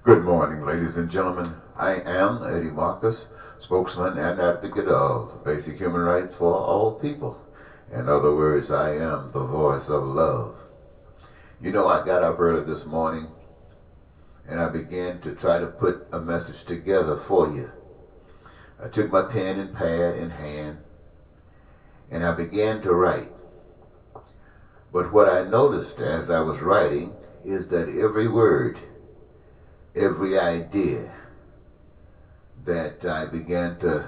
Good morning, ladies and gentlemen. I am Eddie Marcus, spokesman and advocate of basic human rights for all people. In other words, I am the voice of love. You know, I got up early this morning and I began to try to put a message together for you. I took my pen and pad in hand and I began to write. But what I noticed as I was writing is that every word, every idea that I began to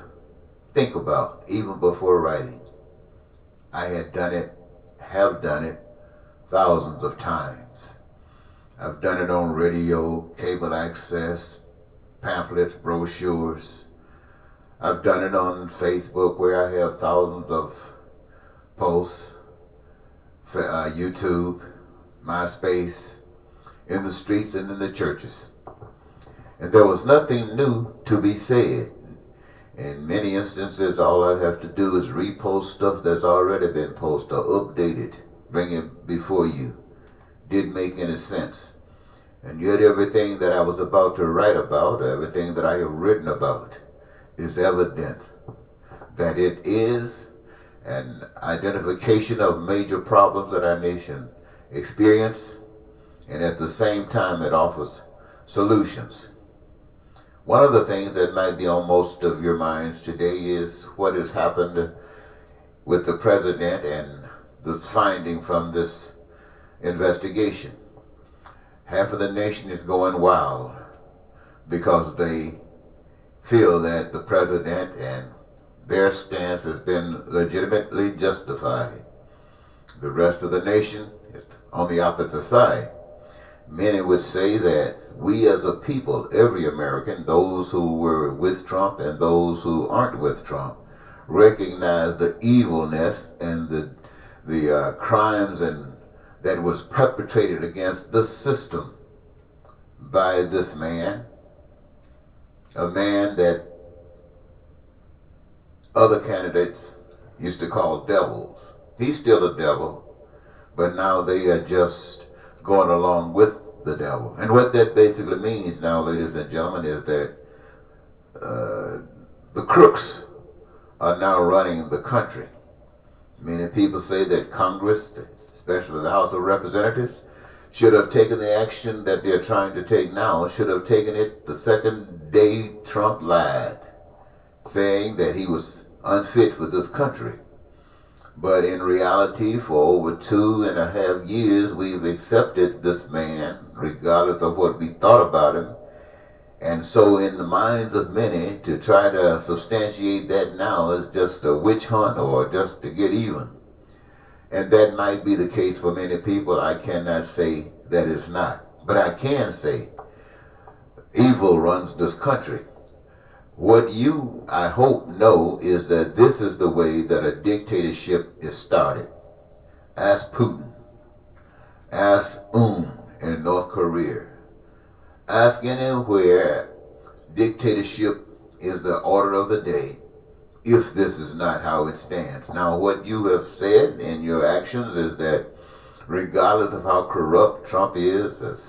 think about, even before writing, I had done it, have done it thousands of times. I've done it on radio, cable access, pamphlets, brochures. I've done it on Facebook where I have thousands of posts, YouTube, MySpace, in the streets and in the churches. And there was nothing new to be said. In many instances, all I have to do is repost stuff that's already been posted or updated, bring it before you. Didn't make any sense. And yet everything that I was about to write about, everything that I have written about, is evident that it is an identification of major problems that our nation experience, and at the same time it offers solutions. One of the things that might be on most of your minds today is what has happened with the president and the finding from this investigation. Half of the nation is going wild because they feel that the president and their stance has been legitimately justified. The rest of the nation is on the opposite side. Many would say that we as a people, every American, those who were with Trump and those who aren't with Trump, recognize the evilness and the crimes and that was perpetrated against the system by this man, a man that other candidates used to call devils. He's still a devil, but now they are just going along with the devil. And what that basically means now, ladies and gentlemen, is that the crooks are now running the country. Many people say that Congress, especially the House of Representatives, should have taken the action that they're trying to take now, should have taken it the second day Trump lied, saying that he was unfit for this country. But in reality, for over 2.5 years, we've accepted this man, regardless of what we thought about him. And so in the minds of many, to try to substantiate that now is just a witch hunt or just to get even. And that might be the case for many people. I cannot say that it's not. But I can say evil runs this country. What you, I hope, know is that this is the way that a dictatorship is started. Ask Putin. Ask in North Korea. Ask anywhere dictatorship is the order of the day, if this is not how it stands. Now, what you have said in your actions is that regardless of how corrupt Trump is, as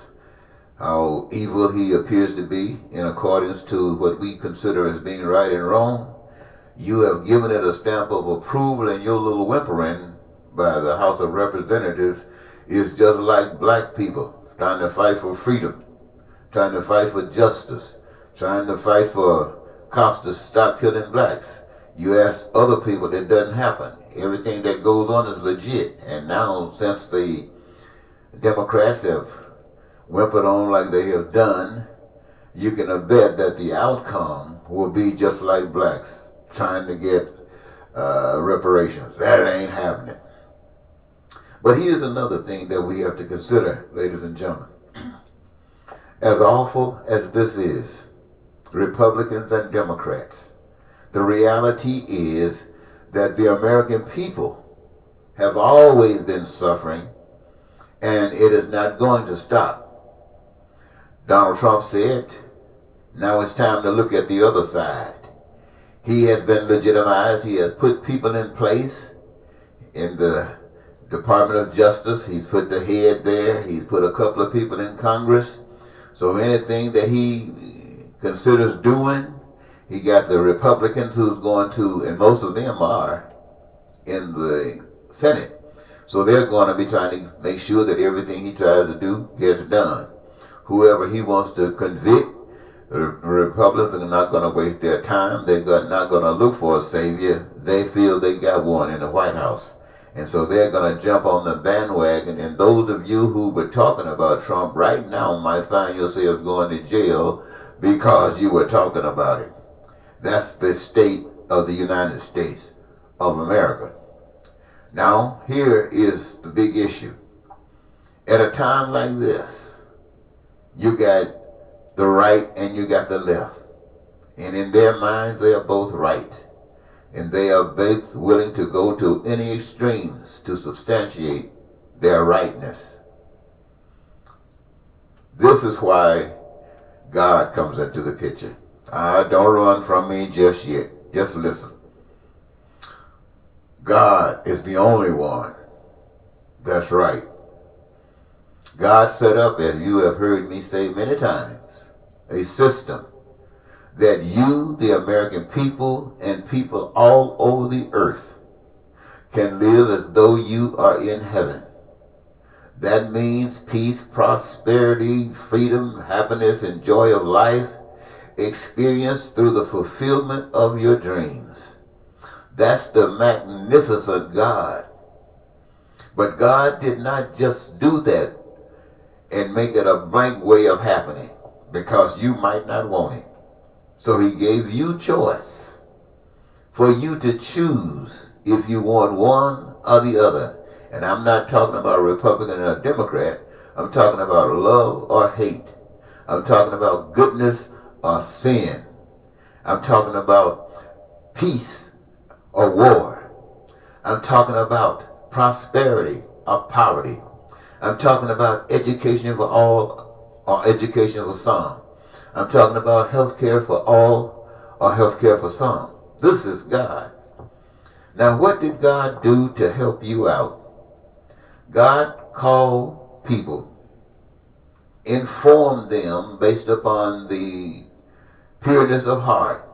how evil he appears to be in accordance to what we consider as being right and wrong, you have given it a stamp of approval, and your little whimpering by the House of Representatives is just like black people trying to fight for freedom, trying to fight for justice, trying to fight for cops to stop killing blacks. You ask other people, that doesn't happen. Everything that goes on is legit. And now, since the Democrats have whimpered on like they have done, you can bet that the outcome will be just like blacks trying to get reparations. That ain't happening. But here's another thing that we have to consider, ladies and gentlemen. As awful as this is, Republicans and Democrats, the reality is that the American people have always been suffering, and it is not going to stop. Donald Trump said, now it's time to look at the other side. He has been legitimized. He has put people in place in the Department of Justice. He's put the head there. He's put a couple of people in Congress So anything that he considers doing, he got the Republicans who's going to, and most of them are in the Senate. So they're going to be trying to make sure that everything he tries to do gets done. Whoever he wants to convict, the Republicans are not going to waste their time. They're not going to look for a savior. They feel they got one in the White House. And so they're going to jump on the bandwagon. And those of you who were talking about Trump right now might find yourselves going to jail because you were talking about it. That's the state of the United States of America. Now, here is the big issue. At a time like this, you got the right and you got the left. And in their minds, they are both right. And they are both willing to go to any extremes to substantiate their rightness. This is why God comes into the picture. Don't run from me just yet. Just listen. God is the only one that's right. God set up, as you have heard me say many times, a system that you, the American people, and people all over the earth can live as though you are in heaven. That means peace, prosperity, freedom, happiness, and joy of life experienced through the fulfillment of your dreams. That's the magnificent God. But God did not just do that and make it a blank way of happening because you might not want it. So he gave you choice for you to choose if you want one or the other. And I'm not talking about a Republican and a Democrat. I'm talking about love or hate. I'm talking about goodness or sin. I'm talking about peace or war. I'm talking about prosperity or poverty. I'm talking about education for all or education for some. I'm talking about health care for all or health care for some. This is God. Now, what did God do to help you out? God called people, informed them based upon the pureness of heart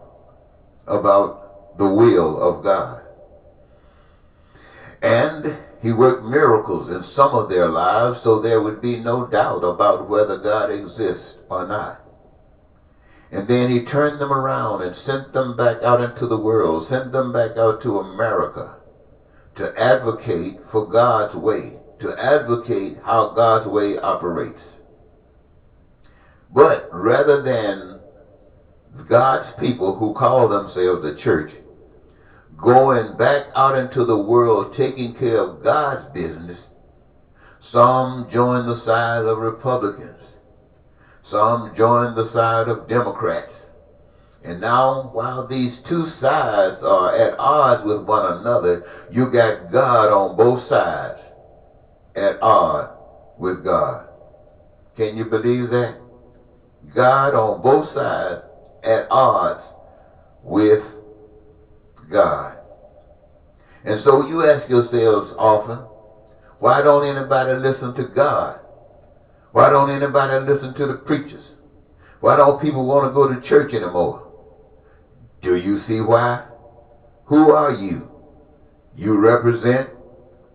about the will of God. And he worked miracles in some of their lives so there would be no doubt about whether God exists or not. And then he turned them around and sent them back out into the world, sent them back out to America to advocate for God's way, to advocate how God's way operates. But rather than God's people who call themselves the church going back out into the world taking care of God's business, some joined the side of Republicans. Some joined the side of Democrats. And now, while these two sides are at odds with one another, you got God on both sides at odds with God. Can you believe that? God on both sides at odds with God. And so you ask yourselves often, why don't anybody listen to God? Why don't anybody listen to the preachers? Why don't people want to go to church anymore? Do you see why? Who are you? You represent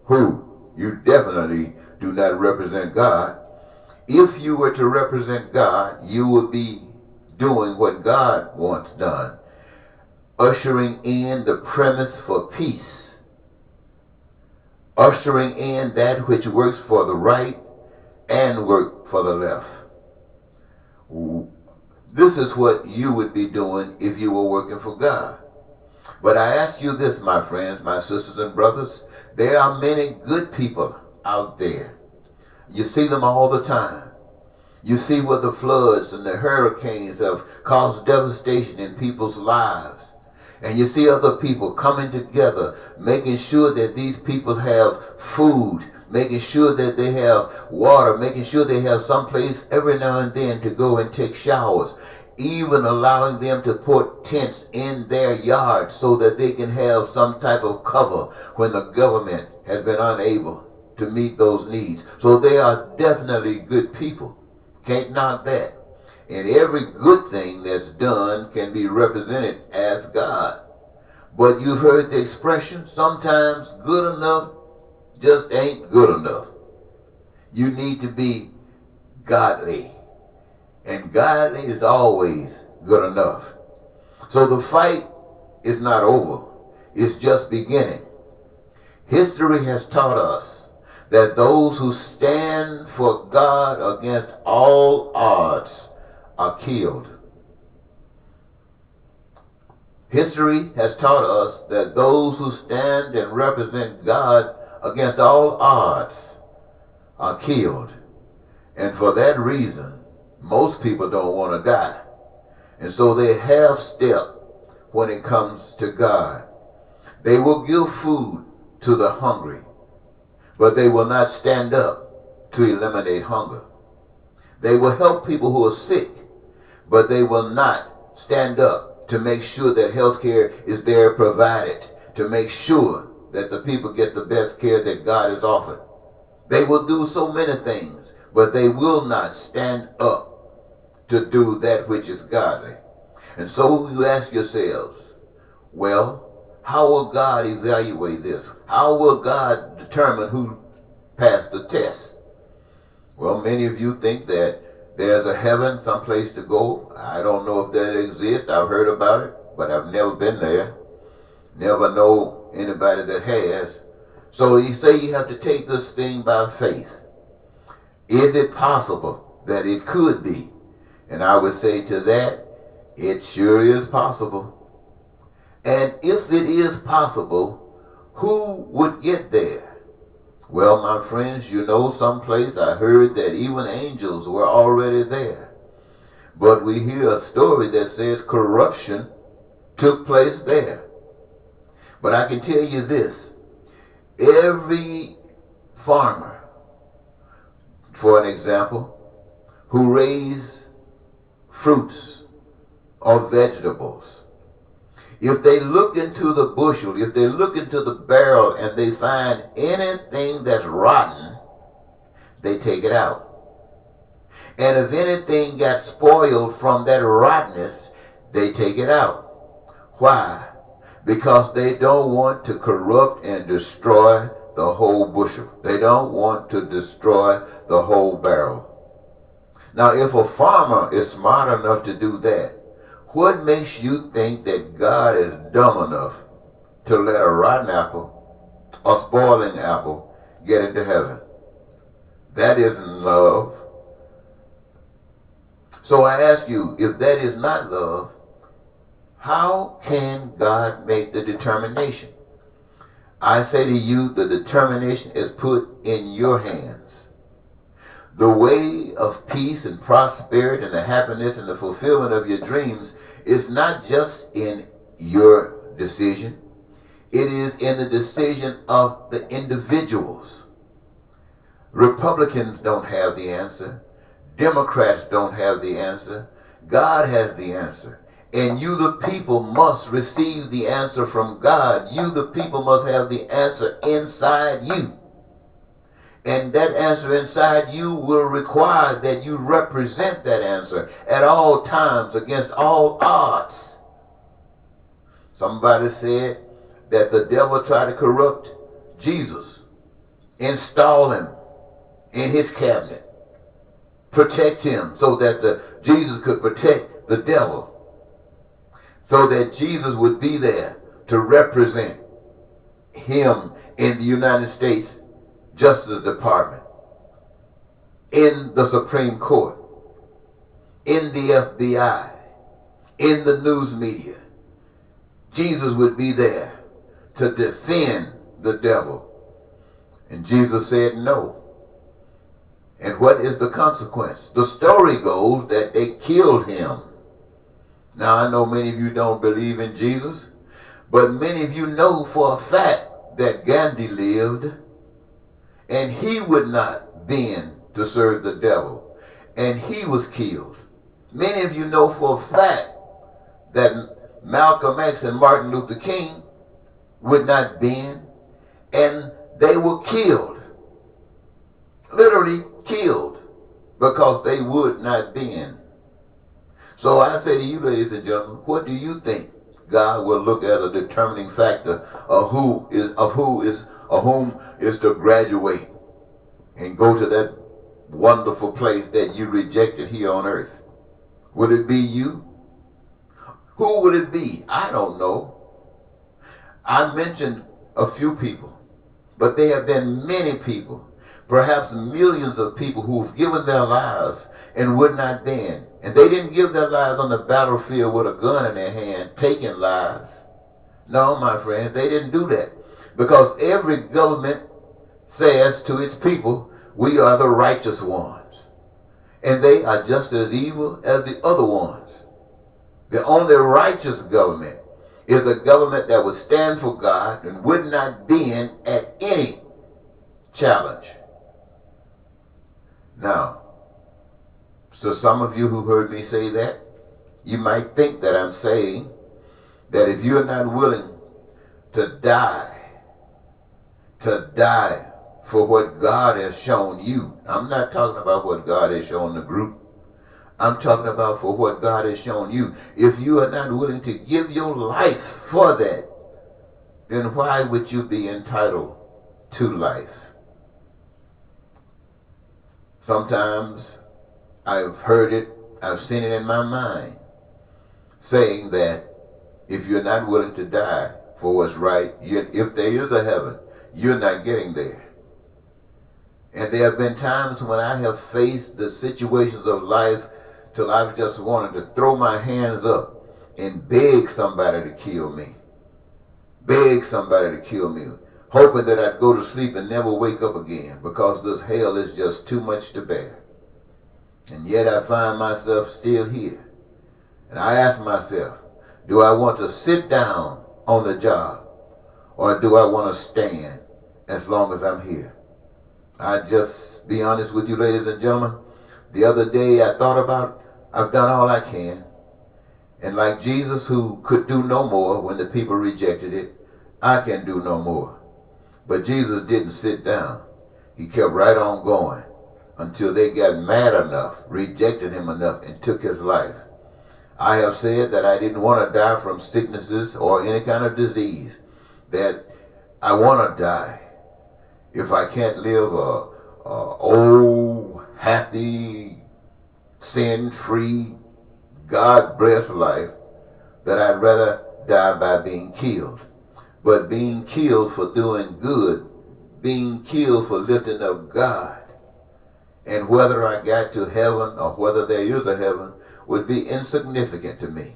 who? You definitely do not represent God. If you were to represent God, you would be doing what God wants done, ushering in the premise for peace, ushering in that which works for the right and work for the left. This is what you would be doing if you were working for God. But I ask you this, my friends, my sisters and brothers, there are many good people out there. You see them all the time. You see where the floods and the hurricanes have caused devastation in people's lives. And you see other people coming together, making sure that these people have food, making sure that they have water, making sure they have some place every now and then to go and take showers, even allowing them to put tents in their yard so that they can have some type of cover when the government has been unable to meet those needs. So they are definitely good people. Can't knock that. And every good thing that's done can be represented as God. But you've heard the expression, sometimes good enough just ain't good enough. You need to be godly. And godly is always good enough. So the fight is not over. It's just beginning. History has taught us that those who stand for God against all odds are killed. History has taught us that those who stand and represent God against all odds are killed. And for that reason, most people don't want to die. And so they half-step when it comes to God. They will give food to the hungry, but they will not stand up to eliminate hunger. They will help people who are sick, but they will not stand up to make sure that health care is there provided, to make sure that the people get the best care that God has offered. They will do so many things, but they will not stand up to do that which is godly. And so you ask yourselves, well, how will God evaluate this? How will God determine who passed the test? Well, many of you think that there's a heaven, someplace to go. I don't know if that exists. I've heard about it, but I've never been there. Never know anybody that has. So you say you have to take this thing by faith. Is it possible that it could be? And I would say to that, it sure is possible. And if it is possible, who would get there? Well, my friends, you know someplace I heard that even angels were already there. But we hear a story that says corruption took place there. But I can tell you this, every farmer, for an example, who raise fruits or vegetables, if they look into the bushel, if they look into the barrel and they find anything that's rotten, they take it out. And if anything got spoiled from that rottenness, they take it out. Why? Because they don't want to corrupt and destroy the whole bushel. They don't want to destroy the whole barrel. Now, if a farmer is smart enough to do that, what makes you think that God is dumb enough to let a rotten apple, a spoiling apple, get into heaven? That isn't love. So I ask you, if that is not love, how can God make the determination? I say to you, the determination is put in your hands. The way of peace and prosperity and the happiness and the fulfillment of your dreams is not just in your decision. It is in the decision of the individuals. Republicans don't have the answer. Democrats don't have the answer. God has the answer. And you, the people, must receive the answer from God. You, the people, must have the answer inside you. And that answer inside you will require that you represent that answer at all times against all odds. Somebody said that the devil tried to corrupt Jesus, install him in his cabinet, protect him so that Jesus could protect the devil, so that Jesus would be there to represent him in the United States Justice Department, in the Supreme Court, in the FBI, in the news media. Jesus would be there to defend the devil. And Jesus said no. And what is the consequence? The story goes that they killed him. Now, I know many of you don't believe in Jesus, but many of you know for a fact that Gandhi lived, and he would not bend to serve the devil, and he was killed. Many of you know for a fact that Malcolm X and Martin Luther King would not bend, and they were killed, literally killed. because they would not bend. So I say to you, ladies and gentlemen, what do you think God will look at a determining factor of whom is to graduate and go to that wonderful place that you rejected here on earth? Would it be you? Who would it be? I don't know. I mentioned a few people, but there have been many people, perhaps millions of people who've given their lives and would not bend. And they didn't give their lives on the battlefield with a gun in their hand, taking lives. No, my friends, they didn't do that. Because every government says to its people, we are the righteous ones. And they are just as evil as the other ones. The only righteous government is a government that would stand for God and would not bend at any challenge. Now, so some of you who heard me say that, you might think that I'm saying that if you're not willing to die for what God has shown you, I'm not talking about what God has shown the group, I'm talking about for what God has shown you. If you are not willing to give your life for that, then why would you be entitled to life? Sometimes I've heard it, I've seen it in my mind, saying that if you're not willing to die for what's right, if there is a heaven, you're not getting there. And there have been times when I have faced the situations of life till I've just wanted to throw my hands up and beg somebody to kill me. Beg somebody to kill me, hoping that I'd go to sleep and never wake up again because this hell is just too much to bear. And yet I find myself still here. And I ask myself, do I want to sit down on the job or do I want to stand as long as I'm here? I just be honest with you, ladies and gentlemen. The other day I thought about, I've done all I can. And like Jesus, who could do no more when the people rejected it, I can do no more. But Jesus didn't sit down. He kept right on going until they got mad enough, rejected him enough, and took his life. I have said that I didn't want to die from sicknesses or any kind of disease, that I want to die if I can't live a old, happy, sin-free, God-blessed life, that I'd rather die by being killed. But being killed for doing good, being killed for lifting up God, and whether I got to heaven or whether there is a heaven would be insignificant to me.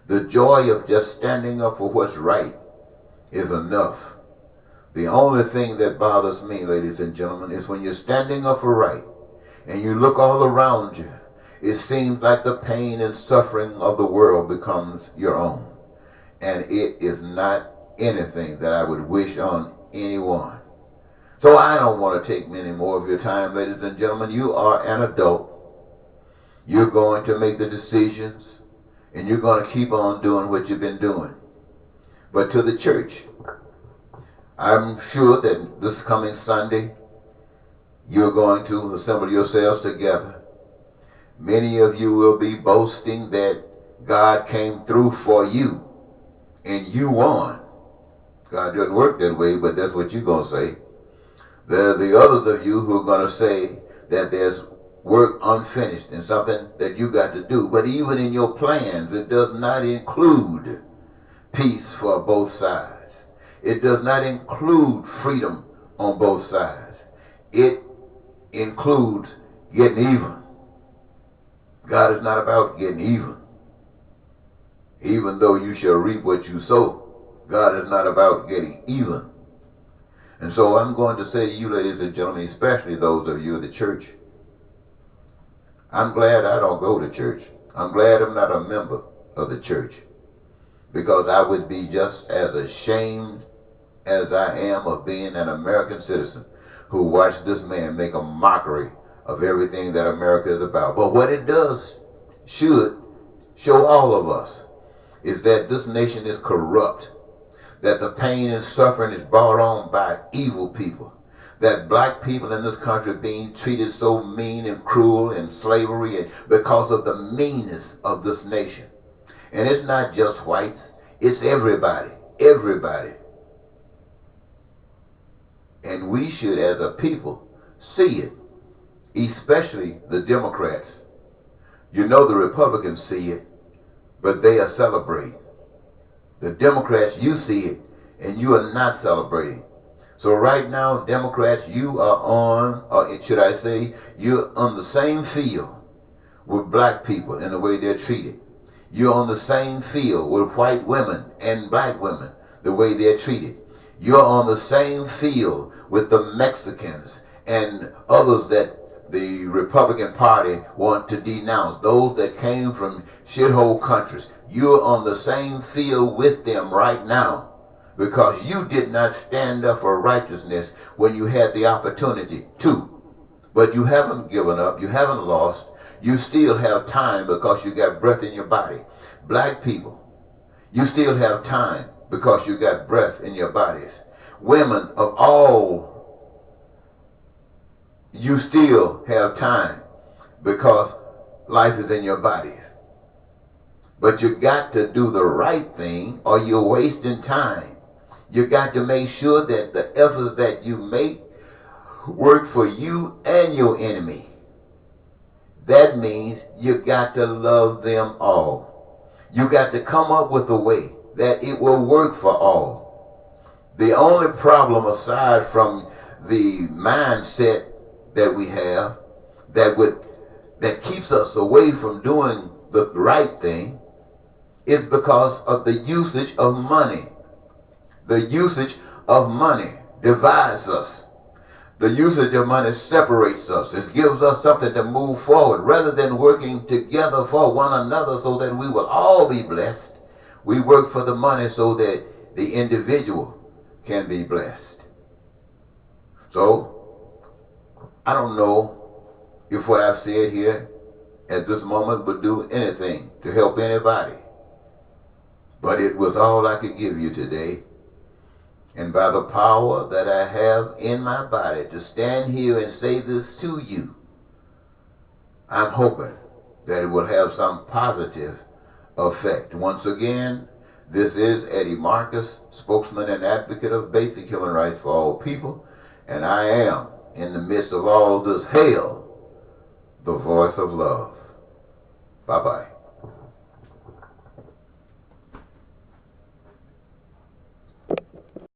The joy of just standing up for what's right is enough. The only thing that bothers me, ladies and gentlemen, is when you're standing up for right and you look all around you, it seems like the pain and suffering of the world becomes your own. And it is not anything that I would wish on anyone. So I don't want to take many more of your time, ladies and gentlemen. You are an adult. You're going to make the decisions, and you're going to keep on doing what you've been doing. But to the church, I'm sure that this coming Sunday, you're going to assemble yourselves together. Many of you will be boasting that God came through for you, and you won. God doesn't work that way, but that's what you're going to say. There are the others of you who are going to say that there's work unfinished and something that you got to do. But even in your plans, it does not include peace for both sides. It does not include freedom on both sides. It includes getting even. God is not about getting even. Even though you shall reap what you sow, God is not about getting even. And so I'm going to say to you, ladies and gentlemen, especially those of you in the church, I'm glad I don't go to church. I'm glad I'm not a member of the church, because I would be just as ashamed as I am of being an American citizen who watched this man make a mockery of everything that America is about. But what it does should show all of us is that this nation is corrupt, that the pain and suffering is brought on by evil people, that black people in this country are being treated so mean and cruel in slavery and because of the meanness of this nation. And it's not just whites, it's everybody, everybody. And we should, as a people, see it, especially the Democrats. You know the Republicans see it, but they are celebrating. The Democrats, you see it, and you are not celebrating. So right now, Democrats, you are on, or should I say, you're on the same field with black people in the way they're treated. You're on the same field with white women and black women, the way they're treated. You're on the same field with the Mexicans and others that the Republican Party want to denounce, those that came from shithole countries. You're on the same field with them right now because you did not stand up for righteousness when you had the opportunity to. But you haven't given up, you haven't lost, you still have time because you got breath in your body. Black people, you still have time because you got breath in your bodies. Women of all, you still have time because life is in your bodies. But you got to do the right thing or you're wasting time. You got to make sure that the efforts that you make work for you and your enemy. That means you got to love them all. You got to come up with a way that it will work for all. The only problem aside from the mindset that we have that keeps us away from doing the right thing is because of the usage of money. The usage of money divides us. The usage of money separates us. It gives us something to move forward. Rather than working together for one another so that we will all be blessed, we work for the money so that the individual can be blessed. So, I don't know if what I've said here at this moment would do anything to help anybody. But it was all I could give you today. And by the power that I have in my body to stand here and say this to you, I'm hoping that it will have some positive effect. Once again, this is Eddie Marcus, spokesman and advocate of basic human rights for all people, and I am, in the midst of all this hell, the voice of love. Bye-bye.